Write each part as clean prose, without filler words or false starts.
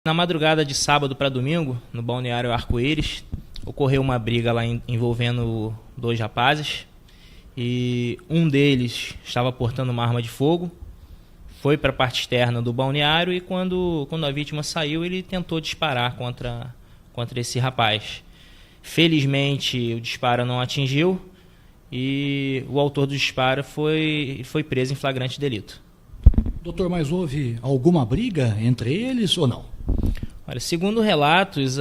Na madrugada de sábado para domingo, no balneário Arco-Íris, ocorreu uma briga lá envolvendo dois rapazes e um deles estava portando uma arma de fogo, foi para a parte externa do balneário e quando a vítima saiu, ele tentou disparar contra esse rapaz. Felizmente, o disparo não atingiu e o autor do disparo foi preso em flagrante delito. Doutor, mas houve alguma briga entre eles ou não? Olha, segundo relatos,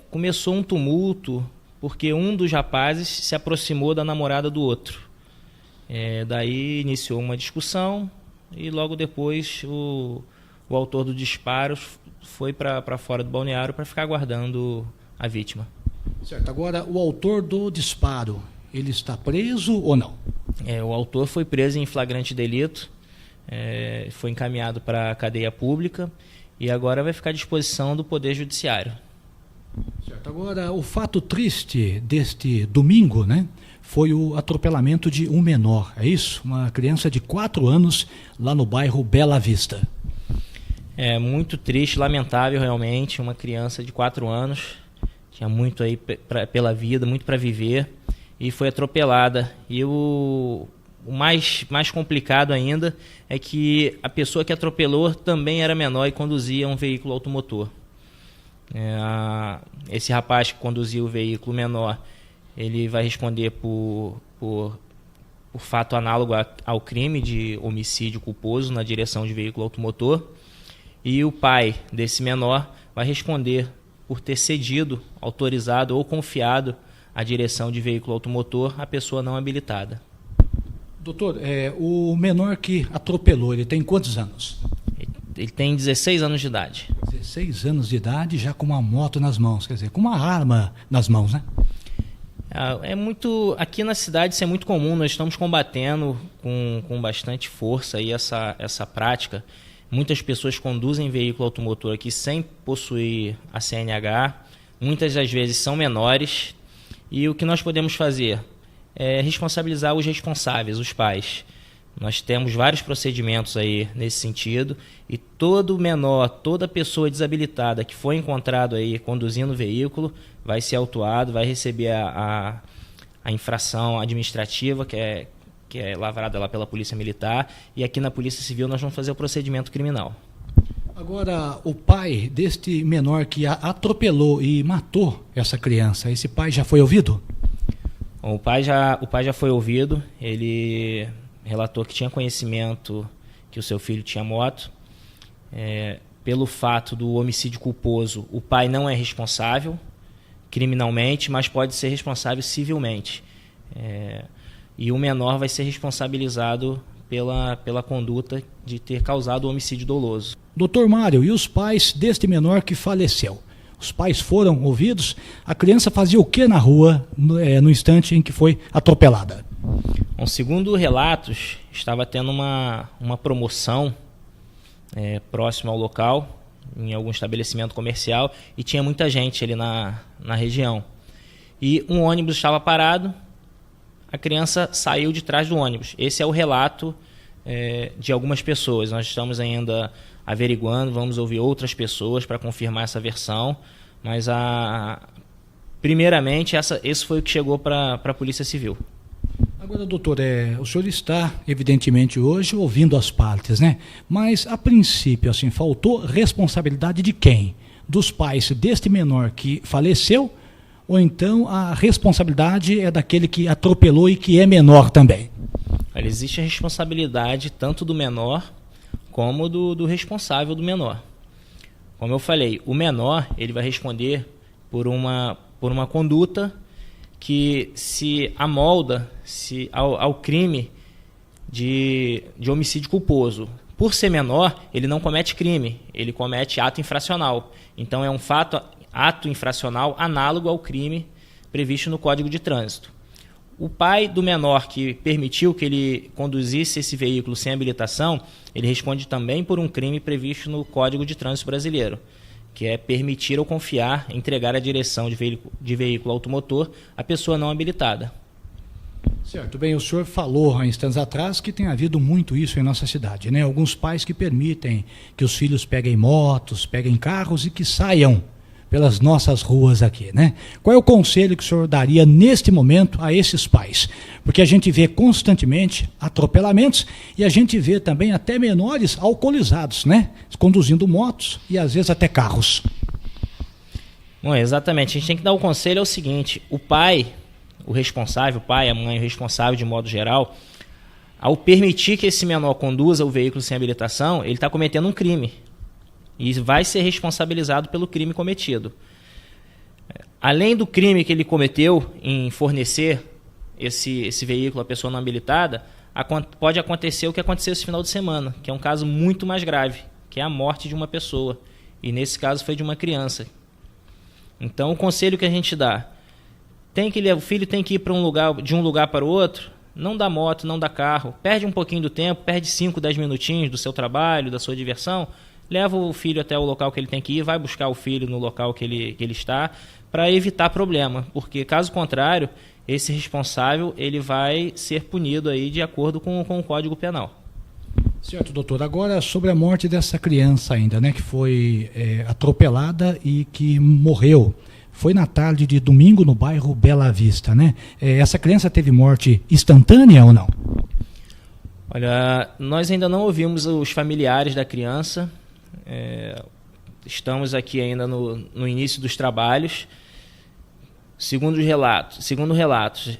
começou um tumulto porque um dos rapazes se aproximou da namorada do outro. Daí iniciou uma discussão e logo depois o autor do disparo foi para fora do balneário para ficar aguardando a vítima. Certo. Agora, o autor do disparo, ele está preso ou não? O autor foi preso em flagrante delito, foi encaminhado para a cadeia pública e agora vai ficar à disposição do Poder Judiciário. Certo. Agora, o fato triste deste domingo, né, foi o atropelamento de um menor, é isso? Uma criança de 4 anos lá no bairro Bela Vista. É muito triste, lamentável realmente, uma criança de 4 anos, tinha muito aí pela vida, muito para viver e foi atropelada. E o mais complicado ainda é que a pessoa que atropelou também era menor e conduzia um veículo automotor. Esse rapaz que conduzia o veículo menor, ele vai responder por fato análogo ao crime de homicídio culposo na direção de veículo automotor. E o pai desse menor vai responder por ter cedido, autorizado ou confiado a direção de veículo automotor à pessoa não habilitada. Doutor, o menor que atropelou, ele tem quantos anos? Ele tem 16 anos de idade. 16 anos de idade, já com uma moto nas mãos, quer dizer, com uma arma nas mãos, né? Aqui na cidade isso é muito comum, nós estamos combatendo com bastante força aí essa prática. Muitas pessoas conduzem veículo automotor aqui sem possuir a CNH, muitas das vezes são menores, e o que nós podemos fazer é responsabilizar os responsáveis, os pais. Nós temos vários procedimentos aí nesse sentido e todo menor, toda pessoa desabilitada que for encontrado aí conduzindo o veículo vai ser autuado, vai receber a infração administrativa que é lavrada lá pela Polícia Militar e aqui na Polícia Civil nós vamos fazer o procedimento criminal. Agora, o pai deste menor que atropelou e matou essa criança, esse pai já foi ouvido? Bom, o pai já foi ouvido, ele relatou que tinha conhecimento que o seu filho tinha moto. Pelo fato do homicídio culposo, o pai não é responsável criminalmente, mas pode ser responsável civilmente. E o menor vai ser responsabilizado pela conduta de ter causado o homicídio doloso. Doutor Mário, e os pais deste menor que faleceu? Os pais foram ouvidos? A criança fazia o que na rua no instante em que foi atropelada? Bom, segundo relatos, estava tendo uma promoção próximo ao local, em algum estabelecimento comercial, e tinha muita gente ali na região. E um ônibus estava parado, a criança saiu de trás do ônibus. Esse é o relato de algumas pessoas. Nós estamos ainda averiguando, vamos ouvir outras pessoas para confirmar essa versão, mas primeiramente esse foi o que chegou para a Polícia Civil. Agora, doutor, o senhor está, evidentemente, hoje ouvindo as partes, né? Mas, a princípio, assim, faltou responsabilidade de quem? Dos pais deste menor que faleceu? Ou então a responsabilidade é daquele que atropelou e que é menor também? Olha, existe a responsabilidade tanto do menor como do responsável do menor. Como eu falei, o menor ele vai responder por uma conduta que se amolda ao crime de homicídio culposo. Por ser menor, ele não comete crime, ele comete ato infracional. Então é um ato infracional análogo ao crime previsto no Código de Trânsito. O pai do menor que permitiu que ele conduzisse esse veículo sem habilitação, ele responde também por um crime previsto no Código de Trânsito brasileiro, que é permitir ou confiar, entregar a direção de veículo automotor à pessoa não habilitada. Certo, bem, o senhor falou há instantes atrás que tem havido muito isso em nossa cidade, né? Alguns pais que permitem que os filhos peguem motos, peguem carros e que saiam pelas nossas ruas aqui, né? Qual é o conselho que o senhor daria neste momento a esses pais? Porque a gente vê constantemente atropelamentos e a gente vê também até menores alcoolizados, né? Conduzindo motos e às vezes até carros. Bom, exatamente. A gente tem que dar o conselho é o seguinte: o pai, o responsável, o pai, a mãe, o responsável de modo geral, ao permitir que esse menor conduza o veículo sem habilitação, ele está cometendo um crime e vai ser responsabilizado pelo crime cometido. Além do crime que ele cometeu em fornecer esse veículo à pessoa não habilitada, pode acontecer o que aconteceu esse final de semana, que é um caso muito mais grave, que é a morte de uma pessoa, e nesse caso foi de uma criança. Então o conselho que a gente dá: o filho tem que ir de um lugar para o outro, não dá moto, não dá carro, perde um pouquinho do tempo, perde 5, 10 minutinhos do seu trabalho, da sua diversão, leva o filho até o local que ele tem que ir, vai buscar o filho no local que ele está, para evitar problema, porque caso contrário, esse responsável ele vai ser punido aí de acordo com o Código Penal. Certo, doutor. Agora, sobre a morte dessa criança ainda, né, que foi atropelada e que morreu. Foi na tarde de domingo no bairro Bela Vista, né? Essa criança teve morte instantânea ou não? Olha, nós ainda não ouvimos os familiares da criança. Estamos aqui ainda no início dos trabalhos. Segundo relatos,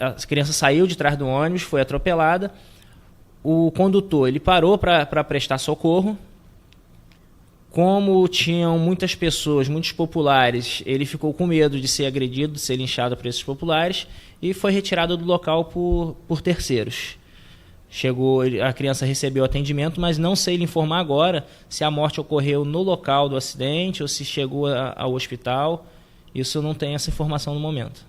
a criança saiu de trás do ônibus, foi atropelada. O condutor ele parou para prestar socorro. Como tinham muitas pessoas, muitos populares, ele ficou com medo de ser agredido, de ser linchado por esses populares e foi retirado do local por terceiros. A criança recebeu atendimento, mas não sei lhe informar agora se a morte ocorreu no local do acidente ou se chegou ao hospital. Isso eu não tenho essa informação no momento.